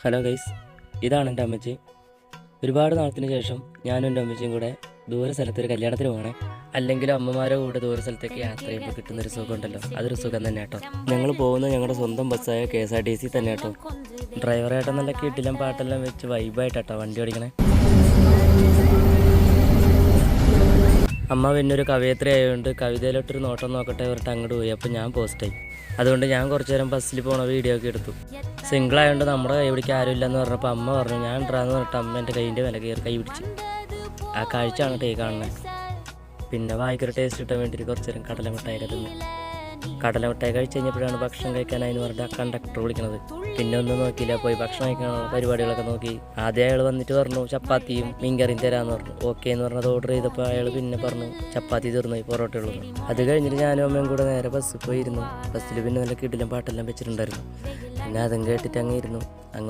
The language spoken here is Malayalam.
ഹലോ ഗൈസ്, ഇതാണ് എൻ്റെ അമ്മച്ചി. ഒരുപാട് നാളത്തിന് ശേഷം ഞാനും എൻ്റെ അമ്മച്ചിയും കൂടെ ദൂര സ്ഥലത്തൊരു കല്യാണത്തിന് പോകണേ. അല്ലെങ്കിലും അമ്മമാരുടെ കൂടെ ദൂര സ്ഥലത്തേക്ക് യാത്ര ചെയ്യുമ്പോൾ കിട്ടുന്നൊരു സുഖം ഉണ്ടല്ലോ, അതൊരു സുഖം തന്നെ കേട്ടോ. ഞങ്ങൾ പോകുന്നത് ഞങ്ങളുടെ സ്വന്തം ബസ്സായ KSRTC തന്നെ കേട്ടോ. ഡ്രൈവറായിട്ട് നല്ല കിട്ടിലും പാട്ടെല്ലാം വെച്ച് വൈബായിട്ടോ വണ്ടി ഓടിക്കണേ. അമ്മ പിന്നെ ഒരു കവയത്രി ആയതുകൊണ്ട് കവിതയിലോട്ടൊരു നോട്ടം നോക്കട്ടെ പറഞ്ഞിട്ട് അങ്ങോട്ട് പോയി. അപ്പോൾ ഞാൻ പോസ്റ്റായി. അതുകൊണ്ട് ഞാൻ കുറച്ച് നേരം ബസ്സിൽ പോണ വീഡിയോ ഒക്കെ എടുത്തു. സിംഗിൾ ആയതുകൊണ്ട് നമ്മുടെ കൈ പിടിക്കാൻ ആരും ഇല്ലെന്ന് പറഞ്ഞപ്പോൾ അമ്മ പറഞ്ഞു ഞാൻ ഉണ്ടാന്ന് പറഞ്ഞിട്ട് അമ്മ എൻ്റെ കൈൻ്റെ വില കയറി കൈ പിടിച്ച്. ആ കാഴ്ചയാണ് ടേ കാണുന്നത്. പിന്നെ വായിക്കൊരു ടേസ്റ്റ് കിട്ടാൻ വേണ്ടിയിട്ട് കുറച്ച് നേരം കടലമിഠായി തിന്നു. കടലമിഠായി കഴിച്ച് കഴിഞ്ഞപ്പോഴാണ് ഭക്ഷണം കഴിക്കാനായെന്ന് പറഞ്ഞിട്ട് ആ കണ്ടക്ടർ വിളിക്കണത്. പിന്നെ ഒന്നും നോക്കിയില്ല, പോയി ഭക്ഷണം കഴിക്കാനുള്ള പരിപാടികളൊക്കെ നോക്കി. ആദ്യം അയാൾ വന്നിട്ട് പറഞ്ഞു ചപ്പാത്തിയും മീൻകറിയും തരാമെന്ന് പറഞ്ഞു. ഓക്കെ എന്ന് പറഞ്ഞത് ഓർഡർ ചെയ്തപ്പോൾ അയാൾ പിന്നെ പറഞ്ഞു ചപ്പാത്തി തീർന്നു, പൊറോട്ട ഉള്ളൂ. അത് കഴിഞ്ഞിട്ട് ഞാനും അമ്മയും കൂടെ നേരെ ബസ്സിൽ പോയിരുന്നു. ബസ്സിൽ പിന്നെ നല്ല കിടിലം പാട്ടെല്ലാം വെച്ചിട്ടുണ്ടായിരുന്നു. പിന്നെ അതും കേട്ടിട്ട് അങ്ങ് ഇരുന്നു. അങ്ങ്